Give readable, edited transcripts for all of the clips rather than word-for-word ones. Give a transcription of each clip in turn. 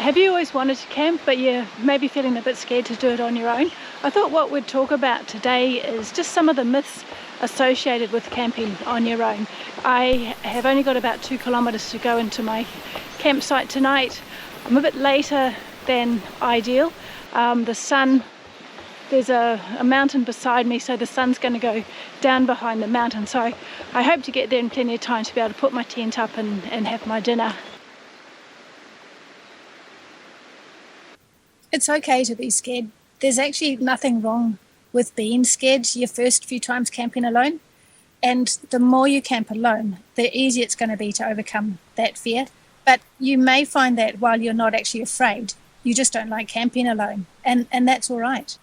Have you always wanted to camp, but you're maybe feeling a bit scared to do it on your own? I thought what we'd talk about today is just some of the myths associated with camping on your own. I have only got about 2 kilometres to go into my campsite tonight. I'm a bit later than ideal. The sun, there's a mountain beside me, so the sun's going to go down behind the mountain. So I hope to get there in plenty of time to be able to put my tent up and have my dinner. It's okay to be scared. There's actually nothing wrong with being scared your first few times camping alone. And the more you camp alone, the easier it's going to be to overcome that fear. But you may find that while you're not actually afraid, you just don't like camping alone. And that's all right.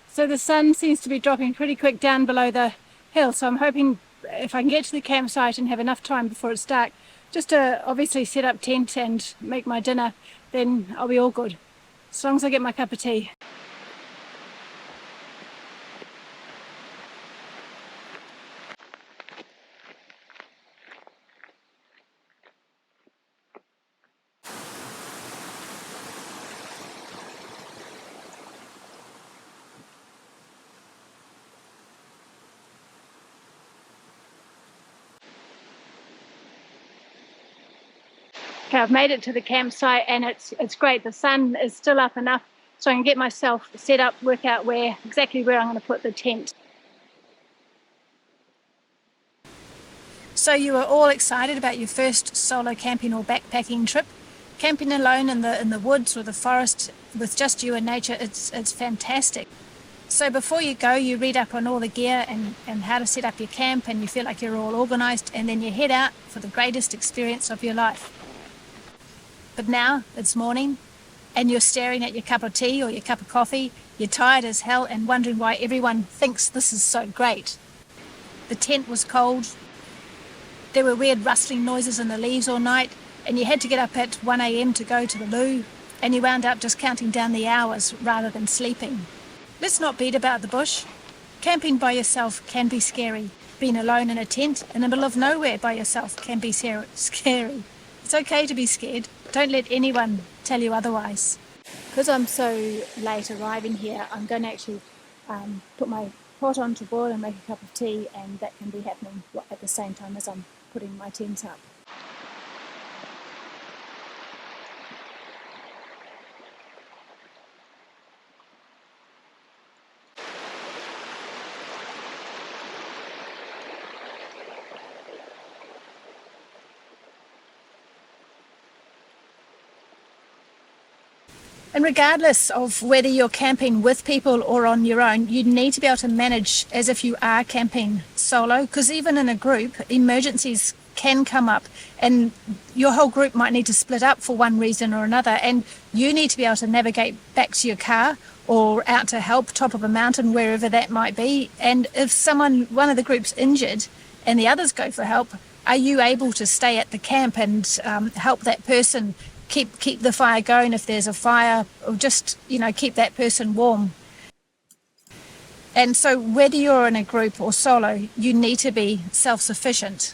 So the sun seems to be dropping pretty quick down below the hill. So I'm hoping if I can get to the campsite and have enough time before it's dark, just to obviously set up tent and make my dinner, then I'll be all good. As long as I get my cup of tea. Okay, I've made it to the campsite and it's great. The sun is still up enough so I can get myself set up, work out exactly where I'm going to put the tent. So you are all excited about your first solo camping or backpacking trip. Camping alone in the woods or the forest with just you and nature, it's fantastic. So before you go, you read up on all the gear and how to set up your camp, and you feel like you're all organised, and then you head out for the greatest experience of your life. But now it's morning and you're staring at your cup of tea or your cup of coffee, you're tired as hell and wondering why everyone thinks this is so great. The tent was cold, there were weird rustling noises in the leaves all night, and you had to get up at 1 a.m. to go to the loo, and you wound up just counting down the hours rather than sleeping. Let's not beat about the bush. Camping by yourself can be scary. Being alone in a tent in the middle of nowhere by yourself can be scary. It's okay to be scared. Don't let anyone tell you otherwise. Because I'm so late arriving here, I'm going to actually put my pot on to boil and make a cup of tea, and that can be happening at the same time as I'm putting my tent up. And regardless of whether you're camping with people or on your own, you need to be able to manage as if you are camping solo, because even in a group, emergencies can come up and your whole group might need to split up for one reason or another, and you need to be able to navigate back to your car or out to help top of a mountain, wherever that might be. And if one of the group's injured and the others go for help, are you able to stay at the camp and help that person keep the fire going if there's a fire, or just, keep that person warm? And so whether you're in a group or solo, you need to be self-sufficient.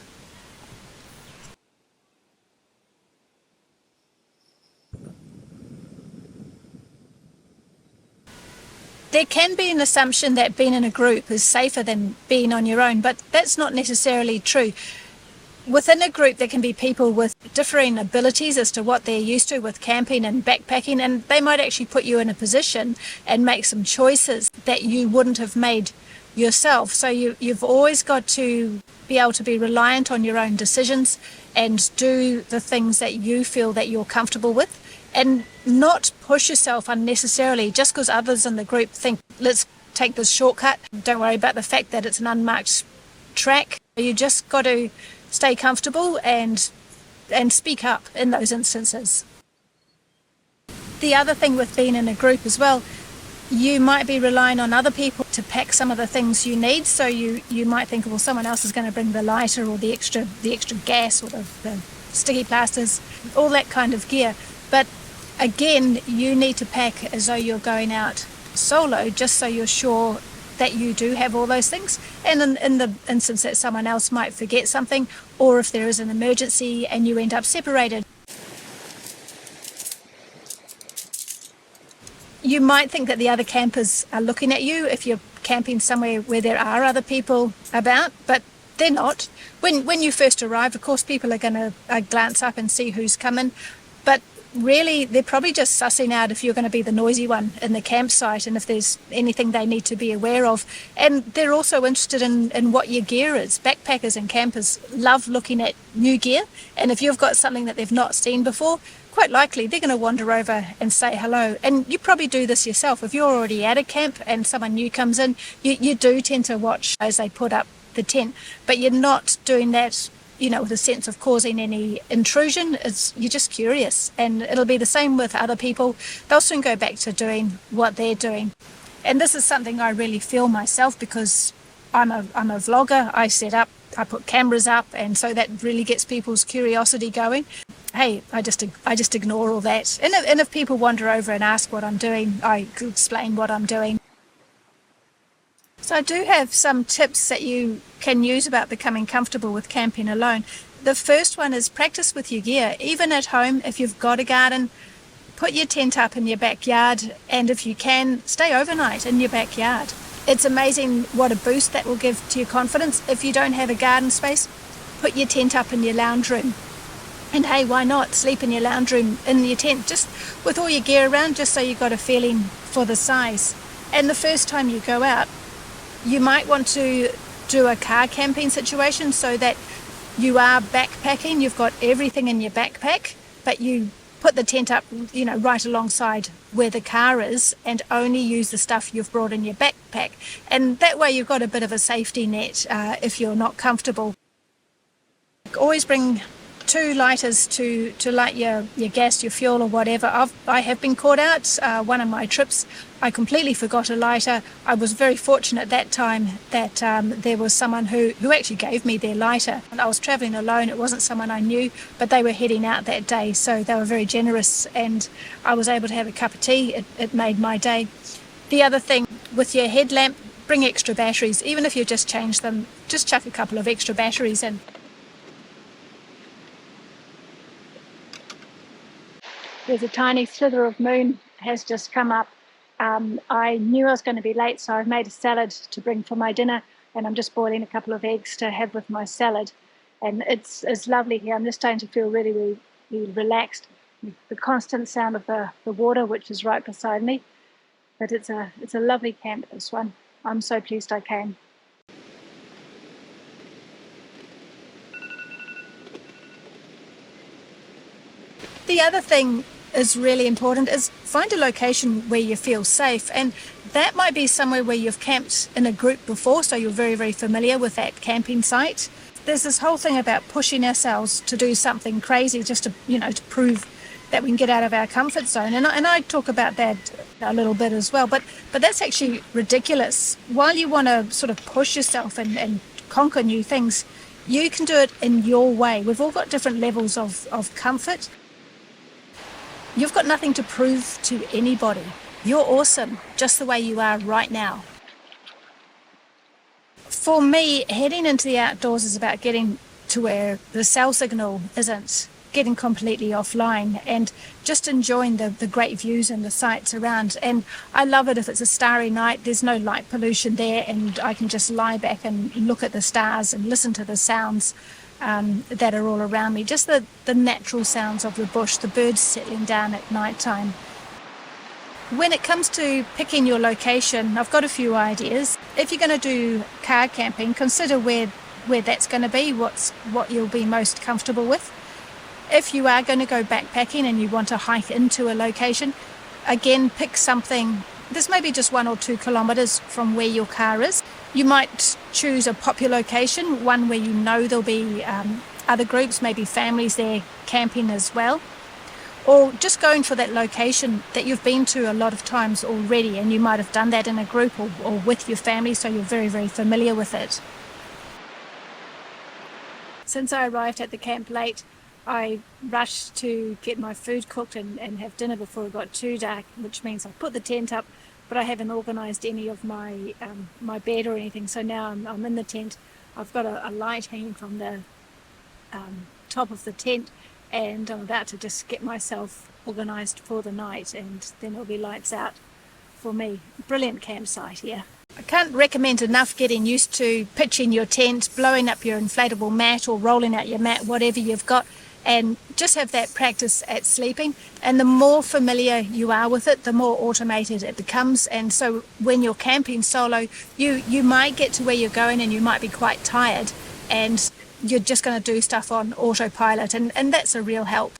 There can be an assumption that being in a group is safer than being on your own, but that's not necessarily true. Within a group, there can be people with differing abilities as to what they're used to with camping and backpacking, and they might actually put you in a position and make some choices that you wouldn't have made yourself. So you've always got to be able to be reliant on your own decisions and do the things that you feel that you're comfortable with, and not push yourself unnecessarily just because others in the group think, let's take this shortcut. Don't worry about the fact that it's an unmarked track. You just got to stay comfortable and speak up in those instances. The other thing with being in a group as well, you might be relying on other people to pack some of the things you need. So you might think, well, someone else is going to bring the lighter or the extra gas or the sticky plasters, all that kind of gear. But again, you need to pack as though you're going out solo, just so you're sure that you do have all those things, and in the instance that someone else might forget something, or if there is an emergency and you end up separated. You might think that the other campers are looking at you if you're camping somewhere where there are other people about, but they're not. When you first arrive, of course, people are going to glance up and see who's coming, but really they're probably just sussing out if you're going to be the noisy one in the campsite and if there's anything they need to be aware of. And they're also interested in what your gear is. Backpackers and campers love looking at new gear, and if you've got something that they've not seen before, quite likely they're going to wander over and say hello. And you probably do this yourself. If you're already at a camp and someone new comes in, you do tend to watch as they put up the tent, but you're not doing that, with a sense of causing any intrusion. You're just curious, and it'll be the same with other people. They'll soon go back to doing what they're doing. And this is something I really feel myself, because I'm a vlogger. I put cameras up, and so that really gets people's curiosity going. Hey, I just ignore all that. And if people wander over and ask what I'm doing, I explain what I'm doing. So I do have some tips that you can use about becoming comfortable with camping alone. The first one is practice with your gear. Even at home, if you've got a garden, put your tent up in your backyard, and if you can, stay overnight in your backyard. It's amazing what a boost that will give to your confidence. If you don't have a garden space, put your tent up in your lounge room. And hey, why not sleep in your lounge room in your tent, just with all your gear around, just so you've got a feeling for the size. And the first time you go out, you might want to do a car camping situation so that you are backpacking, you've got everything in your backpack, but you put the tent up, right alongside where the car is, and only use the stuff you've brought in your backpack. And that way you've got a bit of a safety net if you're not comfortable. Always bring 2 lighters to light your gas, your fuel or whatever. I have been caught out. One of my trips, I completely forgot a lighter. I was very fortunate that time that there was someone who actually gave me their lighter. And I was travelling alone. It wasn't someone I knew, but they were heading out that day, so they were very generous, and I was able to have a cup of tea. It made my day. The other thing, with your headlamp, bring extra batteries. Even if you just change them, just chuck a couple of extra batteries in. There's a tiny slither of moon has just come up. I knew I was going to be late, so I've made a salad to bring for my dinner, and I'm just boiling a couple of eggs to have with my salad. And it's lovely here. I'm just starting to feel really, really, really relaxed. The constant sound of the water, which is right beside me. But it's a lovely camp, this one. I'm so pleased I came. The other thing is really important is find a location where you feel safe, and that might be somewhere where you've camped in a group before, so you're very, very familiar with that camping site. There's this whole thing about pushing ourselves to do something crazy just to prove that we can get out of our comfort zone, and I talk about that a little bit as well, but that's actually ridiculous. While you want to sort of push yourself and conquer new things, you can do it in your way. We've all got different levels of comfort. You've got nothing to prove to anybody. You're awesome just the way you are right now. For me, heading into the outdoors is about getting to where the cell signal isn't, getting completely offline, and just enjoying the great views and the sights around. And I love it if it's a starry night, there's no light pollution there, and I can just lie back and look at the stars and listen to the sounds that are all around me. Just the natural sounds of the bush, the birds settling down at night time. When it comes to picking your location, I've got a few ideas. If you're going to do car camping, consider where that's going to be, what you'll be most comfortable with. If you are going to go backpacking and you want to hike into a location, again, pick something. There's maybe just 1 or 2 kilometres from where your car is. You might choose a popular location, one where you know there'll be other groups, maybe families there camping as well. Or just going for that location that you've been to a lot of times already, and you might have done that in a group or with your family, so you're very, very familiar with it. Since I arrived at the camp late, I rushed to get my food cooked and have dinner before it got too dark, which means I put the tent up, but I haven't organised any of my my bed or anything. So now I'm in the tent. I've got a light hanging from the top of the tent, and I'm about to just get myself organised for the night, and then it'll be lights out for me. Brilliant campsite here. I can't recommend enough getting used to pitching your tent, blowing up your inflatable mat or rolling out your mat, whatever you've got, and just have that practice at sleeping. And the more familiar you are with it, the more automated it becomes. And so when you're camping solo, you might get to where you're going and you might be quite tired, and you're just going to do stuff on autopilot, and that's a real help.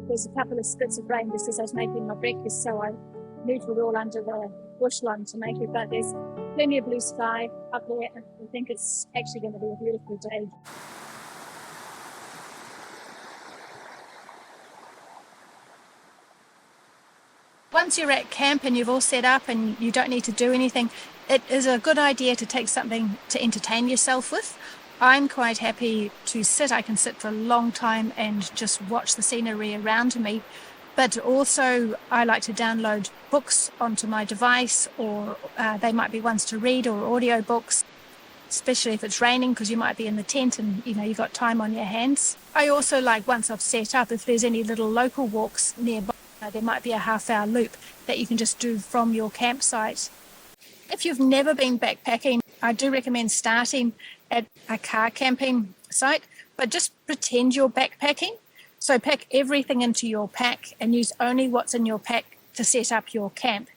There's a couple of spits of rain just as I was making my breakfast, so I moved it all under the bush line to make it, but there's plenty of blue sky up there, and I think it's actually going to be a beautiful day. Once you're at camp and you've all set up and you don't need to do anything, it is a good idea to take something to entertain yourself with. I'm quite happy to sit. I can sit for a long time and just watch the scenery around me. But also I like to download books onto my device, or they might be ones to read, or audio books, especially if it's raining, because you might be in the tent and you've got time on your hands. I also like, once I've set up, if there's any little local walks nearby, there might be a half-hour loop that you can just do from your campsite. If you've never been backpacking, I do recommend starting at a car camping site, but just pretend you're backpacking. So pack everything into your pack and use only what's in your pack to set up your camp.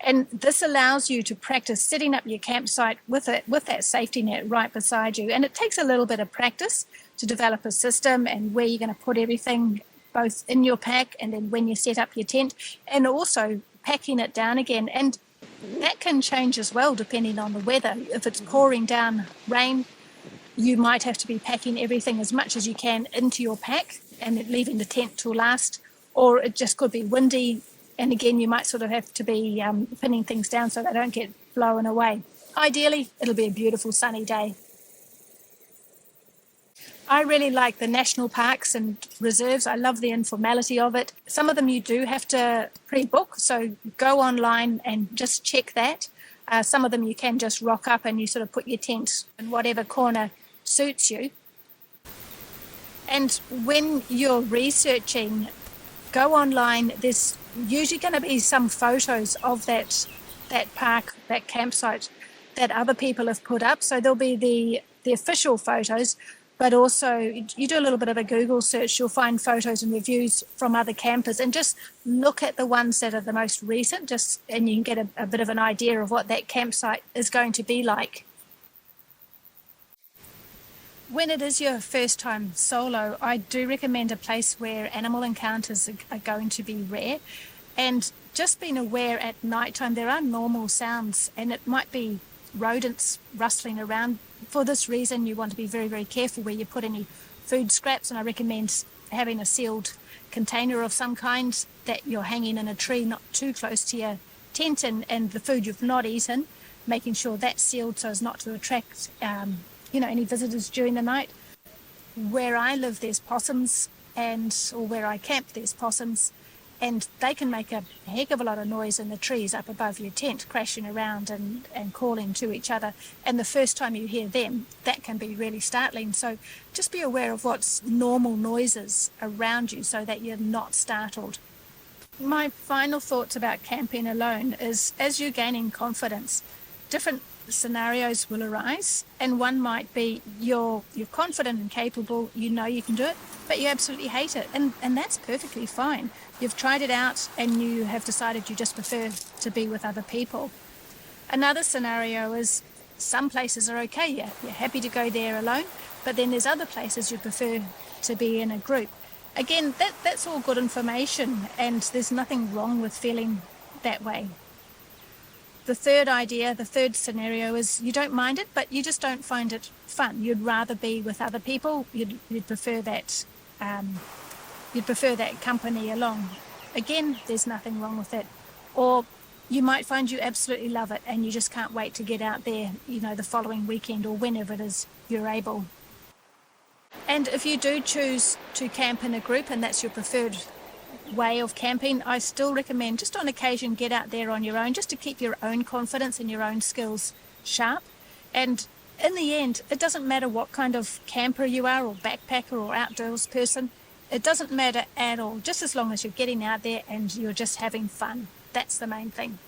And this allows you to practice setting up your campsite with that safety net right beside you. And it takes a little bit of practice to develop a system and where you're going to put everything, both in your pack and then when you set up your tent, and also packing it down again. And that can change as well depending on the weather. If it's pouring down rain, you might have to be packing everything as much as you can into your pack and leaving the tent to last. Or it just could be windy, and again, you might sort of have to be pinning things down so they don't get blown away. Ideally, it'll be a beautiful sunny day. I really like the national parks and reserves. I love the informality of it. Some of them you do have to pre-book, so go online and just check that. Some of them you can just rock up and you sort of put your tent in whatever corner suits you. And when you're researching, go online. There's usually going to be some photos of that park, that campsite that other people have put up. So there'll be the official photos, but also you do a little bit of a Google search, you'll find photos and reviews from other campers, and just look at the ones that are the most recent, and you can get a bit of an idea of what that campsite is going to be like. When it is your first time solo, I do recommend a place where animal encounters are going to be rare, and just being aware at night time there are normal sounds, and it might be rodents rustling around. For this reason, you want to be very, very careful where you put any food scraps, and I recommend having a sealed container of some kind that you're hanging in a tree not too close to your tent, and the food you've not eaten, making sure that's sealed so as not to attract any visitors during the night. Where I live, there's possums, or where I camp, there's possums, and they can make a heck of a lot of noise in the trees up above your tent, crashing around and calling to each other. And the first time you hear them, that can be really startling. So just be aware of what's normal noises around you so that you're not startled. My final thoughts about camping alone is, as you're gaining confidence, different scenarios will arise, and one might be you're confident and capable, you know you can do it, but you absolutely hate it, and that's perfectly fine. You've tried it out and you have decided you just prefer to be with other people. Another scenario is some places are okay, you're happy to go there alone, but then there's other places you prefer to be in a group. Again, that's all good information, and there's nothing wrong with feeling that way. The third scenario is you don't mind it, but you just don't find it fun. You'd rather be with other people. You'd prefer that. You'd prefer that company along. Again, there's nothing wrong with it. Or you might find you absolutely love it and you just can't wait to get out there, the following weekend or whenever it is you're able. And if you do choose to camp in a group and that's your preferred way of camping, I still recommend just on occasion get out there on your own, just to keep your own confidence and your own skills sharp. And in the end, it doesn't matter what kind of camper you are, or backpacker or outdoors person. It doesn't matter at all, just as long as you're getting out there and you're just having fun. That's the main thing.